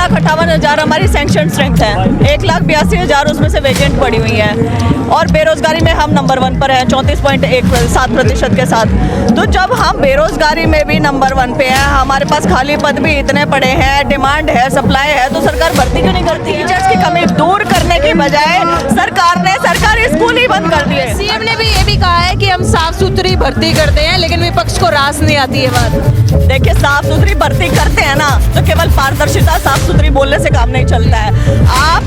4,58,000 हमारी sanction strength है, 1,82,000 उसमें से वैकेंट पड़ी हुई है और बेरोजगारी में हम नंबर 1 पर हैं 34.17% के साथ। तो जब हम बेरोजगारी में भी नंबर 1 पे हैं, हमारे पास खाली पद भी इतने पड़े हैं, डिमांड है, सप्लाई है, तो सरकार भर्ती क्यों नहीं करती? टीचर्स की कमी दूर करने की बजाय सरकार ने सरकारी स्कूल ही बंद कर दिए। सीएम ने भी ये भी कहा है कि हम साफ सुथरी भर्ती करते हैं, लेकिन विपक्ष को रास नहीं आती है बात। देखिए, साफ सुथरी भर्ती करते हैं ना, तो केवल पारदर्शिता, साफ सुथरी बोलने से काम नहीं चलता है। आप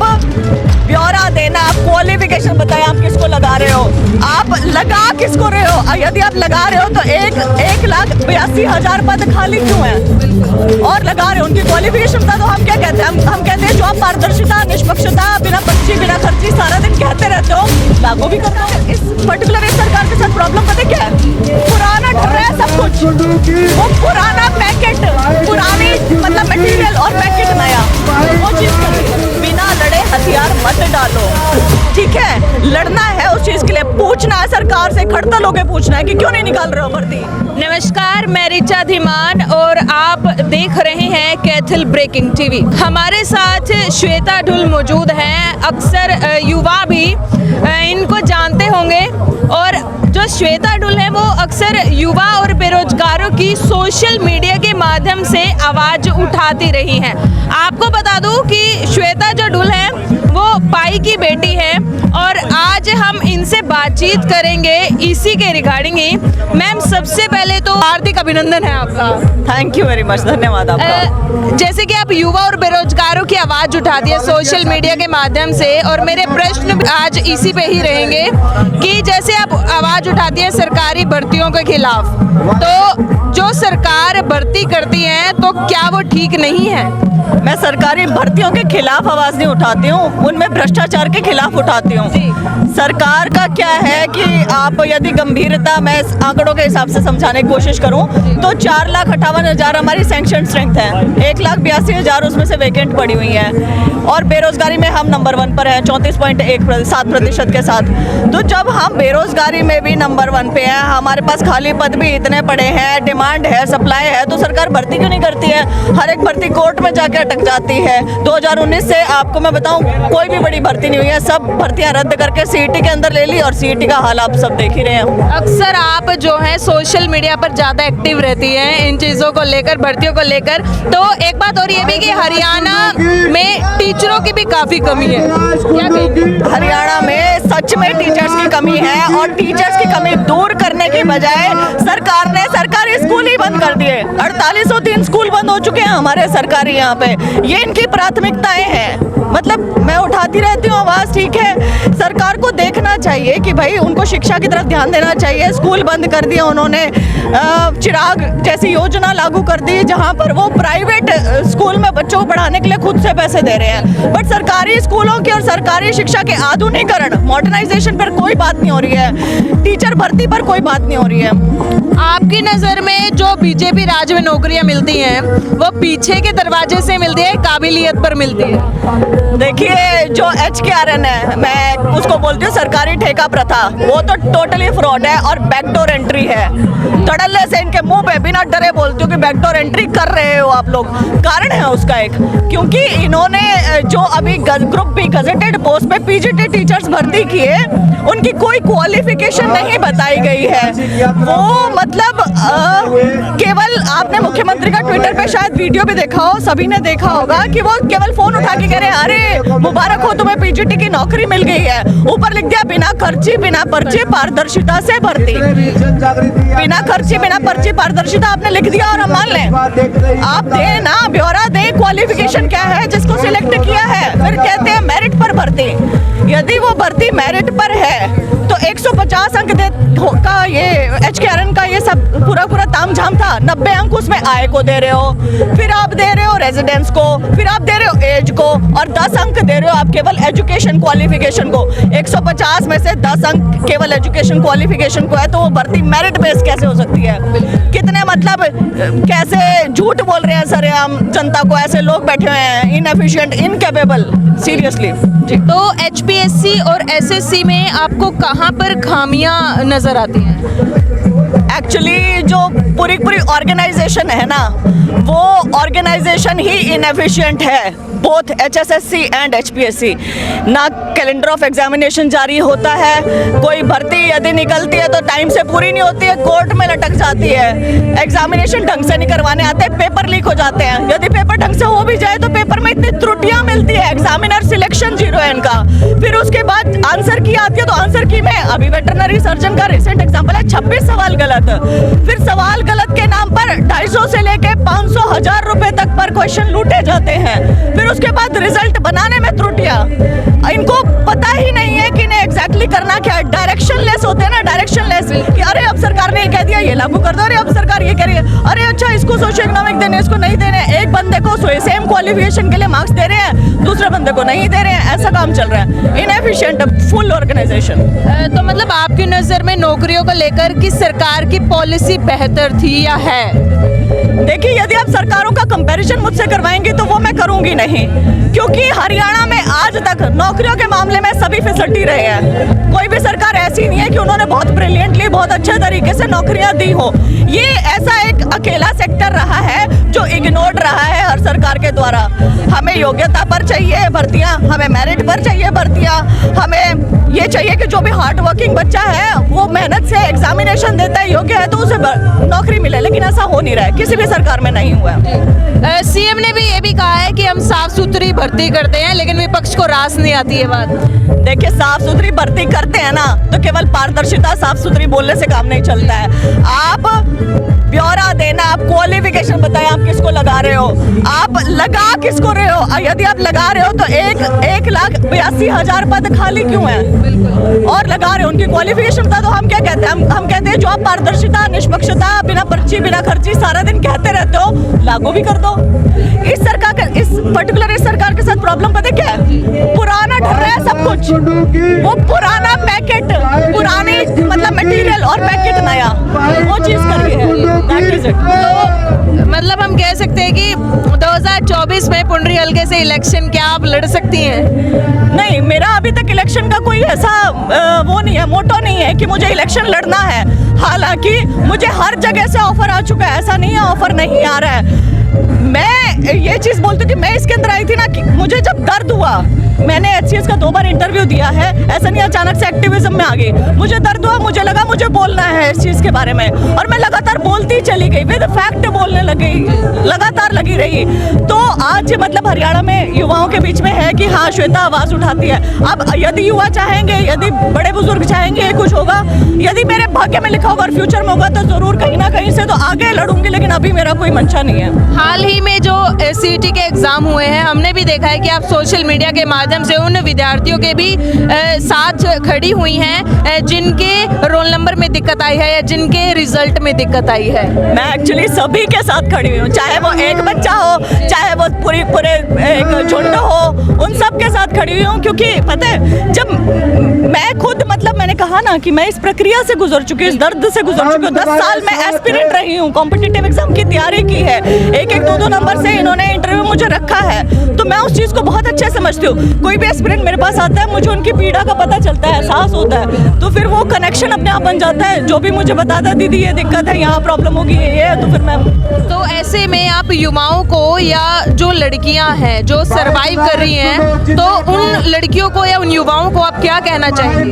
ब्यौरा देना, आप क्वालिफिकेशन बताएं, आप किसको लगा रहे हो, आप लगा किसको रहे हो। यदि आप लगा रहे हो तो 1,82,000 पद खाली क्यों है और लगा रहे हो, उनकी क्वालिफिकेशन बता दो। हम क्या कहते हैं? हम कहते हैं जो आप पारदर्शिता, निष्पक्षता, बिना पर्ची, बिना खर्ची सारा दिन कहते रहते हो, लागू भी करते हो। इस पर्टिकुलर इस सरकार के साथ प्रॉब्लम पता क्या है? पुराना ढल रहा है सब कुछ, वो पुराना पैकेट, पुरानी मतलब मटेरियल और पैकेट नया, वो चीज करिए। बिना लड़े हथियार मत डालो, ठीक है? लड़ना है उस चीज के लिए, पूछना है सरकार से, खड़तल होके पूछना है कि क्यों नहीं निकाल रहे हो भर्ती। नमस्कार, मैं रिचा धीमान और आप देख रहे हैं कैथल ब्रेकिंग टीवी। हमारे साथ श्वेता ढुल मौजूद हैं। अक्सर युवा भी इनको जानते होंगे और जो श्वेता ढुल है वो अक्सर युवा और बेरोजगारों की सोशल मीडिया के माध्यम से आवाज उठाती रही हैं। आपको बता दूं कि श्वेता जो ढुल है वो पाई की बेटी है और आज हम इनसे बातचीत करेंगे इसी के रिगार्डिंग ही। मैम, सबसे पहले तो हार्दिक अभिनंदन है आपका। थैंक यू वेरी मच, धन्यवाद आपका। जैसे कि आप युवा और बेरोजगारों की आवाज उठाती है सोशल मीडिया के माध्यम से, और मेरे प्रश्न आज इसी पे ही रहेंगे कि जैसे आप आवाज उठाती है सरकारी भर्तियों के खिलाफ, तो जो सरकार भर्ती करती है तो क्या वो ठीक नहीं है? मैं सरकारी भर्तियों के खिलाफ आवाज नहीं उठाती हूँ, उनमें भ्रष्टाचार के खिलाफ उठाती हूँ। सरकार का क्या है कि आप यदि गंभीरता, मैं आंकड़ों के हिसाब से समझाने की कोशिश करूँ तो 4,58,000 हमारी सैंक्शन स्ट्रेंथ है, 1,82,000 उसमें से वैकेंट पड़ी हुई है और बेरोजगारी में हम नंबर 1 पर हैं 34.17% के साथ। तो जब हम बेरोजगारी में भी नंबर 1 पे हैं, हमारे पास खाली पद भी इतने पड़े हैं, डिमांड है, सप्लाई है, तो सरकार भर्ती क्यों नहीं करती है? हर एक भर्ती कोर्ट में जाके अटक जाती है। 2019 से आपको मैं बताऊं, कोई भी बड़ी भर्ती नहीं हुई है, सब भर्तियां रद्द करके सीईटी के अंदर ले ली और सीईटी का हाल आप सब देख ही रहे हैं। अक्सर आप जो है सोशल मीडिया पर ज्यादा एक्टिव रहती हैं इन चीजों को लेकर, भर्तियों को लेकर। तो एक बात और ये भी कि हरियाणा में टीचरों की भी काफी कमी है, क्या कहेंगे? हरियाणा में सच में टीचर्स की कमी है और टीचर्स की कमी दूर करने की बजाय सरकार ने सरकारी स्कूल ही बंद कर दिए। 4803 स्कूल बंद हो चुके हैं हमारे सरकारी यहाँ पे। ये इनकी प्राथमिकताएं हैं। मतलब मैं उठाती रहती हूँ आवाज, ठीक है, सरकार को देखना चाहिए कि भाई उनको शिक्षा की तरफ ध्यान देना चाहिए। स्कूल बंद कर दिया उन्होंने, चिराग जैसी योजना लागू कर दी जहाँ पर वो प्राइवेट स्कूल में बच्चों को पढ़ाने के लिए खुद से पैसे दे रहे हैं, बट सरकारी स्कूलों की और सरकारी शिक्षा के आधुनिकीकरण, मॉडर्नाइजेशन पर कोई बात नहीं हो रही है, टीचर भर्ती पर कोई बात नहीं हो रही है। आपकी नजर में जो बीजेपी राज में नौकरियां मिलती हैं वो पीछे के दरवाजे से मिलती है, काबिलियत पर मिलती है? देखिए, जो HKRN है, मैं उसको बोलती हूँ सरकारी ठेका प्रथा, वो तो टोटली फ्रॉड है और बैकडोर एंट्री है। धड़ल्ले से इनके मुंह पे बिना डरे बोलती हूँ कि बैकडोर एंट्री कर रहे हो आप लोग। कारण है उसका एक, क्योंकि इन्होंने जो अभी ग्रुप बी गजेटेड पोस्ट पे PGT टीचर्स भर्ती किए, उनकी कोई क्वालिफिकेशन नहीं बताई गई है। वो मतलब केवल, आपने मुख्यमंत्री का ट्विटर पे शायद वीडियो भी देखा हो, सभी ने देखा होगा कि वो केवल फोन उठा के कह रहे हैं अरे मुबारक हो तुम्हें PGT की नौकरी मिल गई है। ऊपर लिख दिया बिना खर्ची, बिना पर्ची, पारदर्शिता से भर्ती। बिना खर्ची, बिना पर्ची, पारदर्शिता आपने लिख दिया और हम मान लें। आप दे ना, ब्यौरा दे, क्वालिफिकेशन क्या है जिसको सिलेक्ट किया है, फिर कहते हैं मेरिट पर भर्ती। यदि वो भर्ती मेरिट पर है तो 150 अंक का ये HKRN का ये सब पूरा ताम झाम था। 90 अंक उसमें आय को दे रहे हो, फिर आप दे रहे हो रेजिडेंस को, फिर आप दे रहे हो एज को, और 10 अंक दे रहे हो आप केवल एजुकेशन क्वालिफिकेशन को। 150 में से 10 अंक केवल एजुकेशन क्वालिफिकेशन को है, तो वो भर्ती मेरिट बेस कैसे हो सकती है? कितने मतलब कैसे झूठ बोल रहे हैं सरेआम जनता को, ऐसे लोग बैठे हुए हैं इनएफिशिएंट, इनकेपेबल, सीरियसली। तो HPSC और SSC में आपको कहाँ पर खामियां नजर आती हैं? एक्चुअली जो पूरी ऑर्गेनाइजेशन है ना, वो ऑर्गेनाइजेशन ही इनएफिशिएंट है, बोथ HSSC एंड HPSC। ना कैलेंडर ऑफ एग्जामिनेशन जारी होता है, कोई भर्ती यदि निकलती है तो टाइम से पूरी नहीं होती है, कोर्ट में लटक जाती है, एग्जामिनेशन ढंग से नहीं करवाने आते, पेपर लीक हो जाते हैं, यदि पेपर ढंग से हो भी जाए तो पेपर में इतनी त्रुटियां मिलती है, एग्जामिनर सिलेक्शन 0 है इनका। फिर उसके बाद आंसर की आती है तो आंसर की में अभी वेटरनरी सर्जन का रिसेंट एग्जाम्पल है, 26 सवाल गलत। फिर सवाल गलत के नाम पर 250 से लेके 500 1000 रुपए तक पर क्वेश्चन लूटे जाते हैं। फिर उसके बाद रिजल्ट बनाने में त्रुटियां, इनको पता ही नहीं है कि इन्हें एग्जैक्टली करना क्या है। डायरेक्शन लेस होते हैं ना, डायरेक्शन लेस कि अरे अब सरकार ने ये कह दिया ये लागू कर दो, अरे अब सरकार ये कह रही है, अरे अच्छा इसको सोशो इकोनॉमिक देने इसको नहीं देने, एक बंदे को सेम क्वालिफिकेशन के लिए मार्क्स दे रहे हैं, दूसरे बंदे को नहीं दे रहे हैं, ऐसा काम चल रहा है। Inefficient full organisation. तो मतलब आपकी नज़र में नौकरियों को लेकर कि सरकार की पॉलिसी बेहतर थी या है? देखिए, यदि आप सरकारों का कंपैरिजन मुझसे करवाएंगे तो वो मैं करूंगी नहीं, क्योंकि हरियाणा में आज तक नौकरियों के मामले में सभी फिसलती रहे हैं। कोई भी सरकार ऐसी नहीं है कि उन्होंने बहुत ब्रिलियंटली बहुत अच्छे तरीके से नौकरियां दी हो। ये ऐसा एक अकेला सेक्टर रहा है जो इग्नोर्ड रहा है हर सरकार के द्वारा। हमें योग्यता पर चाहिए भर्तियां, हमें मेरिट पर चाहिए भर्तियां, हमें ये चाहिए कि जो भी हार्ड वर्किंग बच्चा है वो मेहनत से एग्जामिनेशन देता है, योग्य है तो उसे नौकरी मिले, लेकिन ऐसा हो नहीं रहा है, किसी भी सरकार में नहीं हुआ है। सीएम ने भी ये भी कहा है कि हम साफ सुथरी भर्ती करते हैं, लेकिन विपक्ष को रास नहीं आती है बात। देखिए, साफ सुथरी भर्ती करते हैं ना तो केवल पारदर्शिता, साफ सुथरी बोलने से काम नहीं चलता है। आप ब्यौरा देना, आप क्वालिफिकेशन बताएं, आप किसको लगा रहे हो, आप लगा किसको रहे हो। यदि आप लगा रहे हो तो 1,82,000 पद खाली क्यों है और लगा रहे हो, उनकी क्वालिफिकेशन बता दो। हम क्या कहते हैं, हम कहते हैं जो आप पारदर्शिता, निष्पक्षता, बिना पर्ची बिना खर्ची सारा दिन कहते रहते हो, लागू भी कर दो। इस सरकार का, इस पर्टिकुलर इस सरकार के साथ प्रॉब्लम पता क्या है, पुराना ढल रहा है सब कुछ, वो पुराना पैकेट, पुरानी मतलब मटेरियल और पैकेट नया, वो चीज कर रही है। That is it. तो मतलब हम कह सकते हैं कि 2024 में पुंडरी हल्के से इलेक्शन क्या आप लड़ सकती हैं? नहीं, मेरा अभी तक इलेक्शन का कोई ऐसा वो नहीं है, मोटो नहीं है कि मुझे इलेक्शन लड़ना है। हालांकि मुझे हर जगह से ऑफर आ चुका है, ऐसा नहीं है ऑफर नहीं आ रहा है। मैं ये चीज बोलती हूँ कि मैं इसके अंदर आई थी ना कि मुझे जब दर्द हुआ, मैंने HCS का 2 बार इंटरव्यू दिया है, ऐसा नहीं अचानक से एक्टिविज्म में आ गई। मुझे दर्द हुआ, मुझे लगा मुझे बोलना है इस चीज के बारे में, और मैं लगातार बोलती चली गई, विद फैक्ट बोलने लगी, लगातार लगी रही। तो आज मतलब हरियाणा में युवाओं के बीच में है कि हाँ, श्वेता आवाज उठाती है। अब यदि युवा चाहेंगे, यदि बड़े बुजुर्ग चाहेंगे कुछ होगा, यदि मेरे भाग्य में लिखा होगा और फ्यूचर में होगा तो जरूर कहीं ना कहीं से तो आगे लड़ूंगी, लेकिन अभी मेरा कोई मंशा नहीं है। हाल ही में जो CET के एग्जाम हुए हैं, हमने भी देखा है कि आप सोशल मीडिया के माध्यम से उन विद्यार्थियों के भी साथ खड़ी हुई हैं जिनके रोल नंबर में दिक्कत आई है या जिनके रिजल्ट में दिक्कत आई है। मैं एक्चुअली सभी के साथ खड़ी हुई हूँ, चाहे वो एक बच्चा हो, चाहे वो पूरे एक झुंड हो, उन सब के साथ खड़ी हुई हूँ। क्योंकि पता है, जब मैं खुद मतलब मैंने कहा ना कि मैं इस प्रक्रिया से गुजर चुकी हूँ, इस दर्द से गुजर चुकी हूँ। 10 साल मैं एस्पिरेंट रही हूँ, कॉम्पिटिटिव एग्जाम की तैयारी की है, 1-1, 2-2 नंबर से इन्होंने इंटरव्यू मुझे रखा है, तो मैं उस चीज को बहुत अच्छे समझती हूँ। कोई भी एस्पिरेंट मेरे पास आता है, मुझे उनकी पीड़ा का पता चलता है, एहसास होता है, तो फिर वो कनेक्शन अपने आप बन जाता है। जो भी मुझे बताता है दीदी ये दिक्कत है, यहाँ प्रॉब्लम होगी, ये है, तो फिर मैं। तो ऐसे में आप युवाओं को या जो लड़कियां हैं जो सरवाइव कर रही हैं, तो उन लड़कियों को या उन युवाओं को आप क्या कहना चाहेंगे?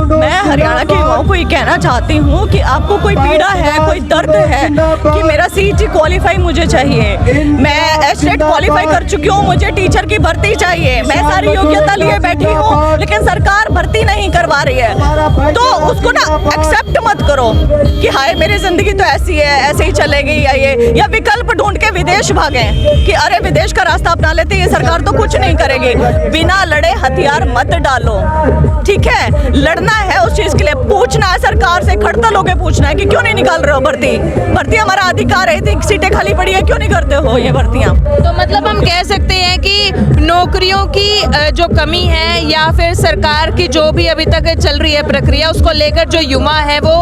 मैं हरियाणा के युवाओं को ये कहना चाहती हूँ कि आपको कोई पीड़ा है, कोई दर्द है कि मेरा CET क्वालिफाई मुझे चाहिए, मैं HTET क्वालिफाई कर चुकी हूँ, मुझे टीचर की भर्ती चाहिए, मैं सारी योग्यता लिए बैठी हूँ, लेकिन सरकार भर्ती नहीं करवा रही है, तो उसको ना एक्सेप्ट मत करो कि हाय मेरी जिंदगी तो ऐसी है, ऐसे ही चलेगी, या विकल्प ढूंढ के विदेश भागे कि अरे विदेश का रास्ता अपना लेते, ये सरकार तो कुछ नहीं करेगी। बिना लड़े हथियार मत डालो, ठीक है? लड़ना है उस चीज के लिए, पूछना है सरकार से, खड़तल होके पूछना है कि क्यों नहीं निकाल रहे हो भर्ती हमारा अधिकार है, सीटें खाली पड़ी है, क्यों नहीं करते हो ये भर्तियां। तो मतलब हम कह सकते हैं कि नौकरियों की जो कमी है या फिर सरकार की जो भी अभी तक चल रही है प्रक्रिया, उसको लेकर जो युवा है वो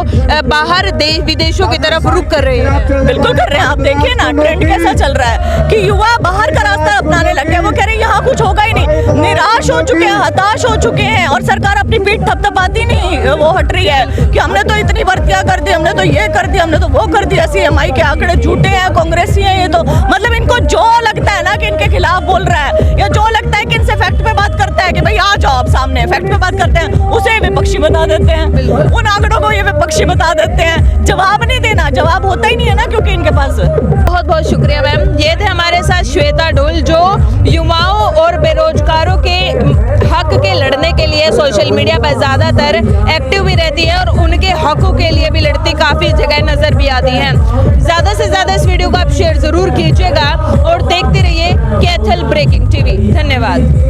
बाहर विदेशों की तरफ रुख कर रहे हैं। बिल्कुल कर रहे हैं, आप देखिए ना ट्रेंड कैसा चल रहा है कि युवा बाहर का रास्ता अपनाने लगे, वो कह रहे हैं यहाँ कुछ होगा ही नहीं, निराश निराश हो चुके हैं, हताश हो चुके हैं और सरकार अपनी पीठ थपथपाती नहीं वो हट रही है कि हमने तो इतनी भर्तियां कर दी, हमने तो ये कर दिया, हमने तो वो कर दिया। CMI के आंकड़े झूठे हैं, कांग्रेसी हैं ये तो, मतलब इनको जो लगता है ना कि इनके खिलाफ बोल रहा है या जो लगता है कि इनसे फैक्ट पे बात करता है कि भाई आ जाओ आप सामने फैक्ट पे बात करते हैं, उसे विपक्षी बता देते हैं, उन आंकड़ों को ये विपक्षी बता देते हैं। जवाब नहीं देना, जवाब होता ही नहीं है ना क्योंकि इनके पास। बहुत बहुत शुक्रिया मैम। ये थे हमारे साथ श्वेता ढुल जो युवाओं और बेरोजगारों के हक के लड़ने के लिए सोशल मीडिया पर ज़्यादातर एक्टिव भी रहती है और उनके हकों के लिए भी लड़ती काफ़ी जगह नज़र भी आती हैं। ज़्यादा से ज़्यादा इस वीडियो को आप शेयर ज़रूर कीजिएगा और देखते रहिए कैथल ब्रेकिंग टीवी। धन्यवाद।